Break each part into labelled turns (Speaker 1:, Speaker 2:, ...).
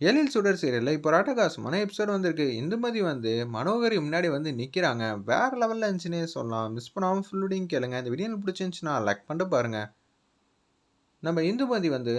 Speaker 1: எழில் சுடர் சீரியல்ல இப்போ ஒரு அட்டகாசமான எபிசோட் வந்திருக்கு. இந்துமதி வந்து மனோகரி முன்னாடி வந்து நிக்கிறாங்க. வேற லெவல்ல இருந்துச்சுன்னே சொல்லலாம். மிஸ் பண்ணாம ஃபுல் வீடியோவும் கேளுங்க. இந்த வீடியோ உங்களுக்கு பிடிச்சிருந்துச்சுன்னா லைக் பண்ணிட்டு பாருங்க. நம்ம இந்துமதி வந்து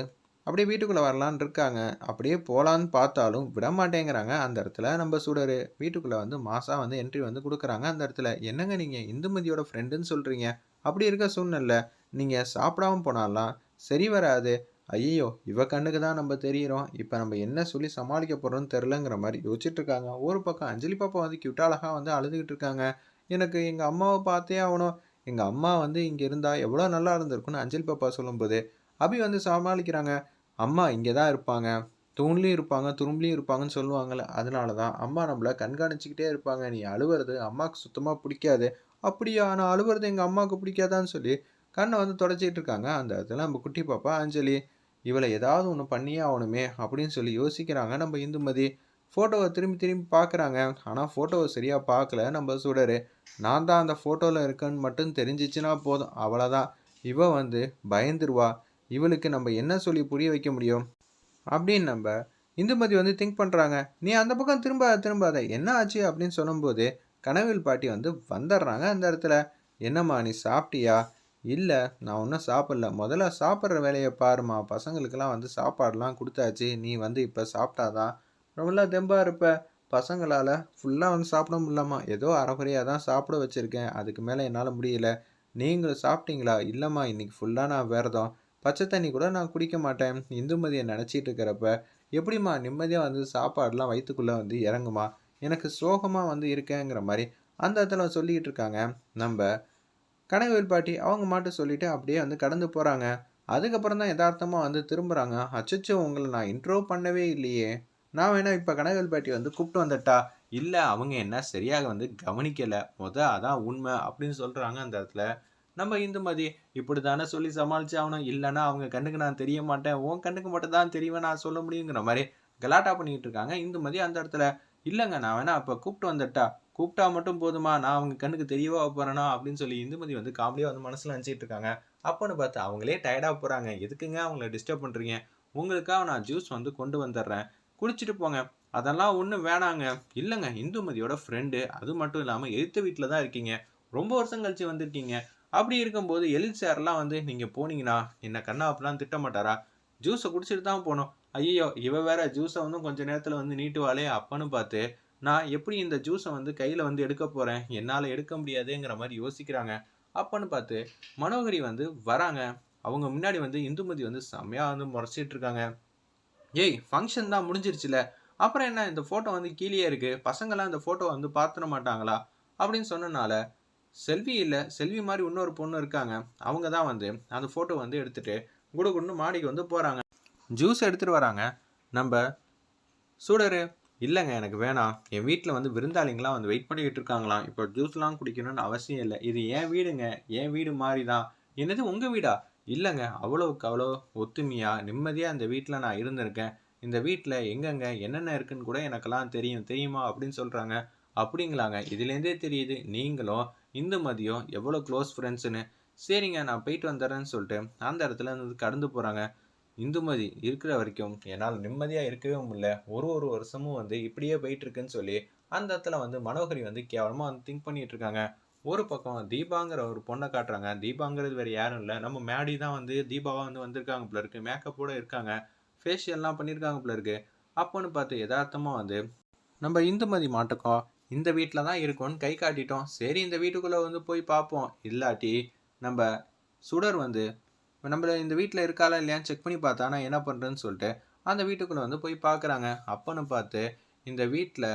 Speaker 1: அப்படியே வீட்டுக்குள்ள வரலான்னு இருக்காங்க. அப்படியே போலான்னு பார்த்தாலும் விட மாட்டேங்கிறாங்க. அந்த இடத்துல நம்ம சுடரு வீட்டுக்குள்ள வந்து மாஸா வந்து என்ட்ரி வந்து குடுக்குறாங்க. அந்த இடத்துல என்னங்க நீங்க இந்துமதியோட ஃப்ரெண்டுன்னு சொல்றீங்க. அப்படி இருக்க சூழ்நிலையில நீங்க சாப்பிடாம போனாலாம் சரி வராது. ஐய்யயோ! இவ கண்ணுக்கு தான் நம்ம தெரியிறோம். இப்ப நம்ம என்ன சொல்லி சமாளிக்க போறோம்னு தெரியலங்கிற மாரி யோசிச்சுட்டு இருக்காங்க. ஒரு பக்கம் அஞ்சலி பாப்பா வந்து கியூட்டா அழகா வந்து அழுதுகிட்டு இருக்காங்க. எனக்கு எங்க அம்மாவ பார்த்தே ஆவணும். எங்க அம்மா வந்து இங்க இருந்தா எவ்வளோ நல்லா இருந்திருக்கும்னு அஞ்சலி பாப்பா சொல்லும்போது, அபி வந்து சமாளிக்கிறாங்க. அம்மா இங்க தான் இருப்பாங்க. தூண்லயும் இருப்பாங்க, துரும்புலயும் இருப்பாங்கன்னு சொல்லுவாங்கல்ல. அதனால தான் அம்மா நம்மள கண்காணிச்சுக்கிட்டே இருப்பாங்க. நீ அழுவுறது அம்மாக்கு சுத்தமா புடிக்காது. அப்படியா! நான் அழுவுறது எங்க அம்மாவுக்கு பிடிக்காதான்னு சொல்லி கண்ண வந்து தொடச்சிட்டு இருக்காங்க. அந்த இடத்துல நம்ம குட்டி பாப்பா அஞ்சலி. இவள ஏதாவது ஒண்ணு பண்ணியே ஆவணுமே! அப்படின்னு சொல்லி யோசிக்கிறாங்க நம்ம இந்துமதி. ஃபோட்டோவ திரும்பி திரும்பி பார்க்குறாங்க. ஆனா ஃபோட்டோவ சரியா பார்க்கல நம்ம சுடரு. நான் தான் அந்த ஃபோட்டோல இருக்கேன்னு மட்டும் தெரிஞ்சுச்சுன்னா போதும். அவ்வளதான். இவ வந்து பயந்துருவா. இவளுக்கு நம்ம என்ன சொல்லி புரிய வைக்க முடியும்? அப்படின்னு நம்ப இந்துமதி வந்து திங்க் பண்றாங்க. "நீ அந்த பக்கம் திரும்பாத திரும்பாத. என்ன ஆச்சு?" அப்படின்னு சொல்லும்போது, கனவில் பாட்டி வந்து வந்துடுறாங்க அந்த இடத்துல. "என்னம்மா நீ சாப்பிட்டியா?" "இல்ல, நான் இன்னும் சாப்பிடல. முதல்ல சாப்பிடுற வேலைய பாரும்மா. பசங்களுக்கெல்லாம் வந்து சாப்பாடுலாம் குடுத்தாச்சு. நீ வந்து இப்ப சாப்பிட்டா தான் நல்லா தெம்பா இருப்ப. பசங்களால ஃபுல்லா வந்து சாப்பிட முடியலம்மா. ஏதோ அரைகுறையா தான் சாப்பிட வச்சிருக்கேன். அதுக்கு மேல என்னால முடியல. நீங்களும் சாப்பிட்டீங்களா?" "இல்லம்மா, இன்னைக்கு ஃபுல்லா நான் விரதம். பச்சை தண்ணி கூட நான் குடிக்க மாட்டேன்." இந்துமதிய நினைச்சிட்டு இருக்கிறப்ப, "எப்படிம்மா நிம்மதியா வந்து சாப்பாடுலாம் வயித்துக்குள்ள வந்து இறங்குமா? எனக்கு சோகமா வந்து இருக்கேங்கிற மாரி அந்த இடத்துல சொல்லிக்கிட்டு இருக்காங்க. நம்ப கனகவேல் பாட்டி அவங்க மாட்டும் சொல்லிட்டு அப்படியே வந்து கடந்து போறாங்க. அதுக்கப்புறம் தான் எதார்த்தமா வந்து திரும்புறாங்க. "அச்சச்சோ! உங்கள நான் இன்ட்ரோ பண்ணவே இல்லையே! நான் வேணா இப்ப கனகவேல் பாட்டி வந்து கூப்ட்டு வந்துட்டா?" "இல்ல, அவங்க என்ன சரியாக வந்து கவனிக்கல. அதான் உண்ம." அப்படின்னு சொல்றாங்க அந்த இடத்துல. நம்ம இந்துமதி, "இப்படி தானே சொல்லி சமாளிச்சு ஆவணும். இல்லன்னா அவங்க கண்ணுக்கு நான் தெரிய மாட்டேன். உன் கண்ணுக்கு மட்டும் தான் தெரிவேன் நான் சொல்ல முடியுங்கிற மாரி கலாட்டா பண்ணிக்கிட்டு இருக்காங்க. இந்துமதி அந்த இடத்துல, "இல்லங்க நான் வேணா அப்ப கூப்ட்டு வந்துட்டா? கூப்ட்டா மட்டும் போதுமா? நான் அவங்க கண்ணுக்கு தெரியவா போறேனா?" அப்படின்னு சொல்லி இந்துமதி வந்து காமெடியா வந்து மனசுல நெனச்சுட்டு இருக்காங்க. அப்பன்னு பார்த்து அவங்களே டயர்டா போறாங்க. "எதுக்குங்க அவங்கள டிஸ்டர்ப் பண்றீங்க? உங்களுக்காக நான் ஜூஸ் வந்து கொண்டு வந்துர்றேன். குடிச்சிட்டு போங்க." "அதெல்லாம் ஒண்ணும் வேணாங்க." "இல்லங்க இந்துமதியோட ஃப்ரெண்டு. அது மட்டும் இல்லாம எதித்த வீட்ல தான் இருக்கீங்க. ரொம்ப வருஷம் கழிச்சு வந்திருக்கீங்க. அப்படி இருக்கும்போது எழில் சார்லாம் வந்து நீங்க போனீங்கன்னா, என்ன கன்னா அப்படிலாம் திட்ட மாட்டாரா? ஜூஸ குடிச்சிட்டு தான் போணும். ஐய்யயோ! இவ வேற ஜூஸ வந்து கொஞ்ச நேரத்துல வந்து நீட்டுவாளே அப்பன்னு பார்த்து, நான் எப்படி இந்த ஜூஸ வந்து கையில வந்து எடுக்க போறேன்? என்னால எடுக்க முடியாதேங்கிற மாரி யோசிக்கிறாங்க. அப்பன்னு பார்த்து மனோகரி வந்து வராங்க. அவங்க முன்னாடி வந்து இந்துமதி வந்து செம்மையா வந்து மொறச்சிட்டு இருக்காங்க. "ஏய்! ஃபங்ஷன் தான் முடிஞ்சிருச்சுல. அப்புறம் என்ன இந்த ஃபோட்டோ வந்து கீழயே இருக்கு. பசங்கலாம் இந்த ஃபோட்டோவ வந்து பாத்துற மாட்டாங்களா?" அப்படின்னு சொன்னனால செல்வி இல்ல. செல்வி மாரி இன்னொரு பொண்ணு இருக்காங்க. அவங்க தான் வந்து அந்த ஃபோட்டோ வந்து எடுத்துட்டு குடுகுடுன்னு மாடிக்கு வந்து போறாங்க. ஜூஸ் எடுத்துட்டு வராங்க. நம்ப சூடரு, "இல்லங்க எனக்கு வேணாம். என் வீட்ல வந்து விருந்தாளிங்கலாம் வந்து வெயிட் பண்ணிக்கிட்டு இருக்காங்களாம். இப்போ ஜூஸ்லாம் குடிக்கணும்னு அவசியம் இல்ல. இது என் வீடுங்க. என் வீடு மாரி தான்." "என்னது உங்க வீடா?" "இல்லங்க. அவ்வளவுக்கு அவ்வளோ ஒத்துமையா, நிம்மதியா இந்த வீட்ல நான் இருந்திருக்கேன். இந்த வீட்ல எங்கெங்க என்னென்ன இருக்குன்னு கூட எனக்கெல்லாம் தெரியும். தெரியுமா?" அப்படின்னு சொல்றாங்க. "அப்படிங்களாங்க. இதுலேருந்தே தெரியுது நீங்களும் இந்துமதியும் எவ்வளோ க்ளோஸ் ஃப்ரெண்ட்ஸ்ன்னு." "சரிங்க நான் போயிட்டு வந்துர்றேன்னு" சொல்லிட்டு அந்த இடத்துல இருந்து கடந்து போறாங்க. இந்துமதி இருக்கிற வரைக்கும் என்னால் நிம்மதியா இருக்கவே முடியல. ஒரு வருஷமும் வந்து இப்படியே போயிட்டு இருக்குன்னு சொல்லி, அந்த இடத்துல வந்து மனோகரி வந்து கேவலமா வந்து திங்க் பண்ணிட்டு இருக்காங்க. ஒரு பக்கம் தீபாங்கிற ஒரு பொண்ண காட்டுறாங்க. தீபாங்கிறது வேற யாரும் இல்ல. நம்ம மேடி தான் வந்து தீபாவா வந்து வந்திருக்காங்க போல இருக்கு. மேக்கப்போட இருக்காங்க. ஃபேஷியல்லாம் பண்ணியிருக்காங்க போல இருக்கு. அப்பன்னு பார்த்து எதார்த்தமா வந்து நம்ம இந்துமதி மாட்டுக்கோம். இந்த வீட்ல தான் இருக்கோம்ன்னு கை காட்டிட்டோம். சரி இந்த வீட்டுக்குள்ள வந்து போய் பார்ப்போம். இல்லாட்டி நம்ப சுடர் வந்து நம்மள இந்த வீட்ல இருக்காளா இல்லையான்னு செக் பண்ணி பார்த்தா, நான் என்ன பண்றேன்னு சொல்லிட்டு, அந்த வீட்டுக்குள்ள வந்து போய் பார்க்குறாங்க. அப்பன்னு பார்த்து, இந்த வீட்ல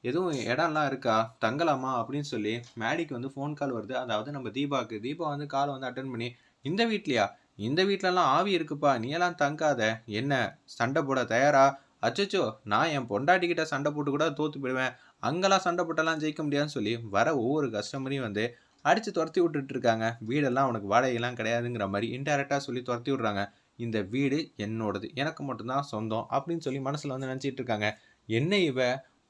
Speaker 1: எதுவும் இடம்லாம் இருக்கா? தங்கலாமா? அப்படின்னு சொல்லி மேடிக்கு வந்து ஃபோன் கால் வருது. அதாவது நம்ம தீபாக்கு. தீபா வந்து கால வந்து அட்டெண்ட் பண்ணி, "இந்த வீட்லயா? இந்த வீட்லலாம் ஆவி இருக்குப்பா. நீ எல்லாம் தங்காத. என்ன சண்டை போட தயாரா?" அச்சச்சோ! நான் என் பொண்டாட்டி கிட்ட சண்டை போட்டு கூட தோத்து போயிடுவேன். அங்கலாம் சண்டை போட்டெல்லாம் ஜெயிக்க முடியாதுன்னு சொல்லி, வர ஒவ்வொரு கஸ்டமரையும் வந்து அடிச்சு தொரத்தி விட்டுட்டு இருக்காங்க. வீடெல்லாம் உனக்கு வாடகைலாம் கிடையாதுங்கிற மாரி இன்டைரக்ட்டா சொல்லி தொரத்தி விடுறாங்க. இந்த வீடு என்னோடது. எனக்கு மட்டும் தான் சொந்தம் அப்படின்னு சொல்லி மனசுல வந்து நினைச்சிட்டு இருக்காங்க. என்ன இவ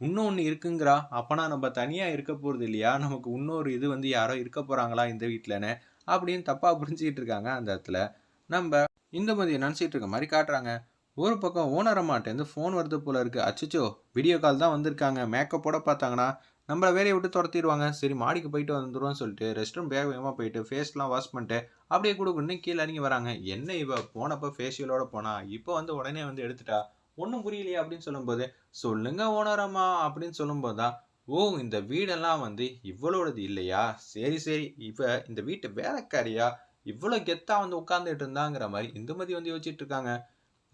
Speaker 1: இன்னொன்னு இருக்குங்கிறா? அப்பனா நம்ம தனியா இருக்க போறது இல்லையா? நமக்கு இன்னொரு இது வந்து யாரோ இருக்க போறாங்களா இந்த வீட்லன்னு அப்படின்னு தப்பா புரிஞ்சுகிட்டு இருக்காங்க அந்த இடத்துல. நம்ப இந்துமதிய நினைச்சிட்டு இருக்க மாரி காட்டுறாங்க. ஒரு பக்கம் ஓனர் அம்மாட்டேருந்து ஃபோன் வருது போல இருக்கு. அச்சச்சோ! வீடியோ கால் தான் வந்திருக்காங்க. மேக்கப்போட பார்த்தாங்கன்னா, நம்மள வேலைய விட்டு தொரத்திருவாங்க. சரி மாடிக்கு போயிட்டு வந்துருவோம்னு சொல்லிட்டு, ரெஸ்ட் ரூம் வேக வேகமா போயிட்டு, ஃபேஸ்லாம் வாஷ் பண்ணிட்டு, அப்படியே குடுகுடுன்னு கீழ இறங்கி வராங்க. என்ன இவ போனப்ப ஃபேஷியலோட போனா, இப்போ வந்து உடனே வந்து எடுத்துட்டா. ஒண்ணும் புரியலையே அப்படின்னு சொல்லும்போது, "சொல்லுங்க ஓனர் அம்மா" அப்படின்னு சொல்லும்போது தான், "ஓ! இந்த வீடெல்லாம் வந்து இவளோடது இல்லையா? சரி, சரி. இவ இந்த வீட்டு வேலைக்காரியா? இவ்வளோ கெத்தா வந்து உட்கார்ந்துட்டு இருந்தாங்கிற" மாரி இந்துமதி வந்து யோசிச்சுட்டு இருக்காங்க.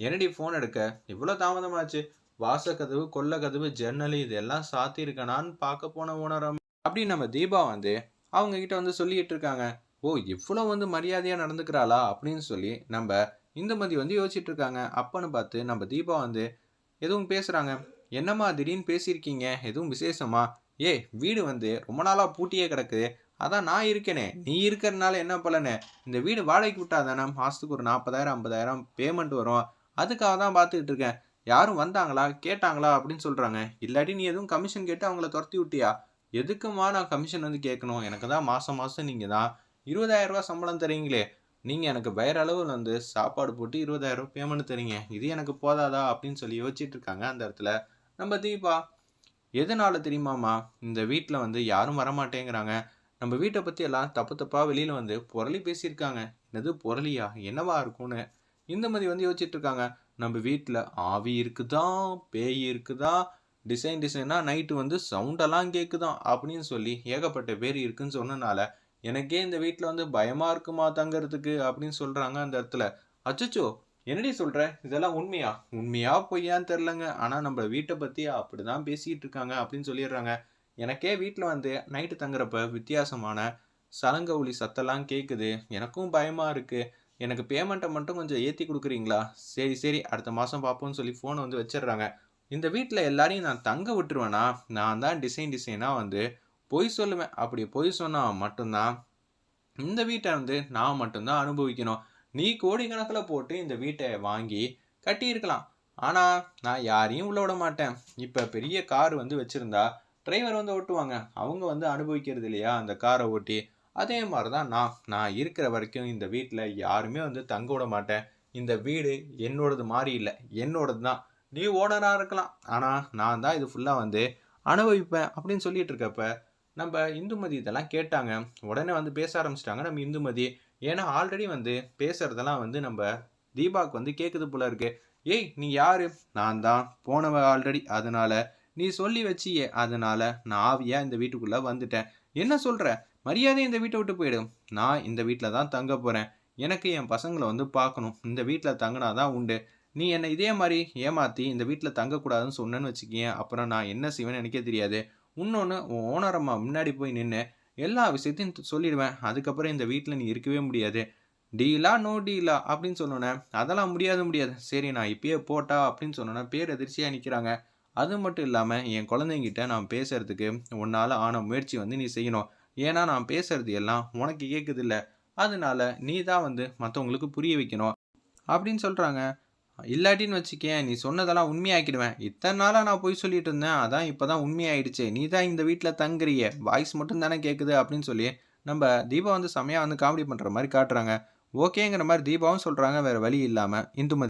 Speaker 1: "என்னடி ஃபோன் எடுக்க? இவ்ளோ தாமதமாச்சு? வாசக்கதவு, கொல்ல கதவு, ஜன்னலு இதெல்லாம் சாத்தியிருக்கனான்னு பார்க்க போன ஓனரம்." அப்படின்னு நம்ம தீபா வந்து அவங்க கிட்ட வந்து சொல்லிட்டு இருக்காங்க. "ஓ! இவ்ளோ வந்து மரியாதையா நடந்துக்கிறாளா?" அப்படின்னு சொல்லி நம்ப இந்துமதி வந்து யோசிச்சுட்டு இருக்காங்க. அப்பன்னு பார்த்து நம்ம தீபா வந்து எதுவும் பேசுறாங்க. "என்னம்மா திடீர்னு பேசியிருக்கீங்க? எதுவும் விசேஷமா? ஏய் வீடு வந்து ரொம்ப நாளா பூட்டியே கிடக்கு. அதான் நான் இருக்கேனே! நீ இருக்கிறனால என்ன பலனு? இந்த வீடு வாடகைக்கு விட்டா தானே மாசத்துக்கு ஒரு 40,000, 50,000 பேமெண்ட் வரும். அதுக்காக தான் பார்த்துக்கிட்டு இருக்கேன். யாரும் வந்தாங்களா? கேட்டாங்களா?" அப்படின்னு சொல்றாங்க. "இல்லாட்டி நீ எதுவும் கமிஷன் கேட்டு அவங்கள தொரத்தி விட்டியா?" "எதுக்கும்மா நான் கமிஷன் வந்து கேட்கணும்? எனக்கு தான் மாசம் மாசம் நீங்க தான் ரூ. 20,000 சம்பளம் தர்றீங்களே! நீங்க எனக்கு வயிறு அளவுல வந்து சாப்பாடு போட்டு ரூ. 20,000 பேமெண்ட் தர்றீங்க. இது எனக்கு போதாதா?" அப்படின்னு சொல்லி யோசிச்சுட்டு இருக்காங்க அந்த இடத்துல. நம்ம தீபா, "எதனால தெரியுமாம்மா? இந்த வீட்ல வந்து யாரும் வரமாட்டேங்கிறாங்க. நம்ம வீட்ட பத்தி எல்லாம் தப்பு தப்பா வெளியில வந்து புரளி பேசியிருக்காங்க." "என்னது புரளியா? என்னவா இருக்கும்னு?" இந்துமதி வந்து யோசிச்சுட்டு இருக்காங்க. "நம்ம வீட்ல ஆவி இருக்குதாம், பேய் இருக்குதாம், டிசைன் டிசைனா நைட்டு வந்து சவுண்டெல்லாம் கேட்குதாம்." அப்படின்னு சொல்லி ஏகப்பட்ட பேர் இருக்குன்னு சொன்னனால, "எனக்கே இந்த வீட்ல வந்து பயமா இருக்குமா தங்கறதுக்கு." அப்படின்னு சொல்றாங்க அந்த இடத்துல. "அச்சச்சோ! என்னடி சொல்ற? இதெல்லாம் உண்மையா?" "உண்மையா பொய்யான்னு தெரியலங்க. ஆனா நம்ம வீட்ட பத்தி அப்படிதான் பேசிட்டு இருக்காங்க." அப்படின்னு சொல்லிடுறாங்க. "எனக்கே வீட்ல வந்து நைட்டு தங்குறப்ப வித்தியாசமான சலங்க ஒலி சத்தம்லாம் கேட்குது. எனக்கும் பயமா இருக்கு. எனக்கு பேமெண்ட்ட மட்டும் கொஞ்சம் ஏத்தி குடுக்குறீங்களா?" "சரி, சரி. அடுத்த மாசம் பார்ப்போம்ன்னு" சொல்லி ஃபோன வந்து வச்சுடுறாங்க. இந்த வீட்ல எல்லாரையும் நான் தங்க விட்டுருவேனா, நான் தான் டிசைன் டிசைனா வந்து பொய் சொல்லுவேன். அப்படி பொய் சொன்னா மட்டும் தான் இந்த வீட்ட வந்து நான் மட்டும் தான் அனுபவிக்கணும். நீ கோடிக்கணக்குல போட்டு இந்த வீட்ட வாங்கி கட்டியிருக்கலாம். ஆனா, நான் யாரையும் உள்ள விடமாட்டேன். இப்ப பெரிய கார் வந்து வச்சிருந்தா, டிரைவர் வந்து ஓட்டுவாங்க. அவங்க வந்து அனுபவிக்கிறது இல்லையா, அந்த கார ஓட்டி. அதே மாரி தான் நான். நான் இருக்கிற வரைக்கும் இந்த வீட்ல யாருமே வந்து தங்க விடமாட்டேன். இந்த வீடு என்னோடது மாரி இல்ல. என்னோடது தான். நீ ஓனரா இருக்கலாம். ஆனா, நான் தான் இது ஃபுல்லா வந்து அனுபவிப்பேன் அப்படின்னு சொல்லிட்டு இருக்கப்ப, நம்ப இந்துமதி இதெல்லாம் கேட்டாங்க. உடனே வந்து பேச ஆரம்பிச்சுட்டாங்க நம்ம இந்துமதி. ஏன்னா, ஆல்ரெடி வந்து பேசுறதெல்லாம் வந்து நம்ப தீபாவுக்கு வந்து கேட்குது போல இருக்கு. "ஏய்! நீ யாரு?" "நான் தான் போனவ ஆல்ரெடி. அதனால நீ சொல்லி வச்சியே. அதனால நான் ஆவியா இந்த வீட்டுக்குள்ள வந்துட்டேன்." "என்ன சொல்ற? மரியாதையா இந்த வீட்ட விட்டு போயிடு." "நான் இந்த வீட்ல தான் தங்கப் போறேன். எனக்கு என் பசங்கள வந்து பார்க்கணும். இந்த வீட்ல தங்குனா தான் உண்டு. நீ என்ன இதே மாரி ஏமாத்தி இந்த வீட்ல தங்கக்கூடாதுன்னு சொன்னேன்னு வச்சுக்கயேன், அப்புறம் நான் என்ன செய்வேன்னு எனக்கே தெரியாது. உன்னொன்னு உன் ஓனர் அம்மா முன்னாடி போய் நின்னு எல்லா விஷயத்தையும் சொல்லிடுவேன். அதுக்கப்புறம் இந்த வீட்ல நீ இருக்கவே முடியாது. டீலா, நோ டீலா அப்படின்னு சொன்னோனே, அதெல்லாம் முடியாது, முடியாது. சரி நான் இப்பயே போட்டா அப்படின்னு சொன்னோனே, பேரதிர்ச்சியா நிக்கிறாங்க. அது மட்டும் இல்லாம, என் குழந்தைங்கிட்ட நான் பேசுறதுக்கு உன்னால ஆன முயற்சி வந்து நீ செய்யணும். ஏன்னா நான் பேசுறது எல்லாம் உனக்கு கேட்குதுல்ல. அதனால நீ தான் வந்து மத்தவங்களுக்கு புரிய வைக்கணும் அப்படின்னு சொல்றாங்க. இல்லாட்டின்னு வச்சுக்கயேன், நீ சொன்னதெல்லாம் உண்மையாக்கிடுவேன். இத்தன நாளா நான் பொய் சொல்லிட்டு இருந்தேன். அதான் இப்ப தான் உண்மையாயிடுச்சே. நீ தான் இந்த வீட்ல தங்குறியே. வாய்ஸ் மட்டும் தானே கேட்குது அப்படின்னு சொல்லி, நம்ப தீபா வந்து செம்மையா வந்து காமெடி பண்ற மாரி காட்டுறாங்க. ஓகேங்கிற மாரி தீபாவும் சொல்றாங்க. வேற வழி இல்லாம இந்துமதி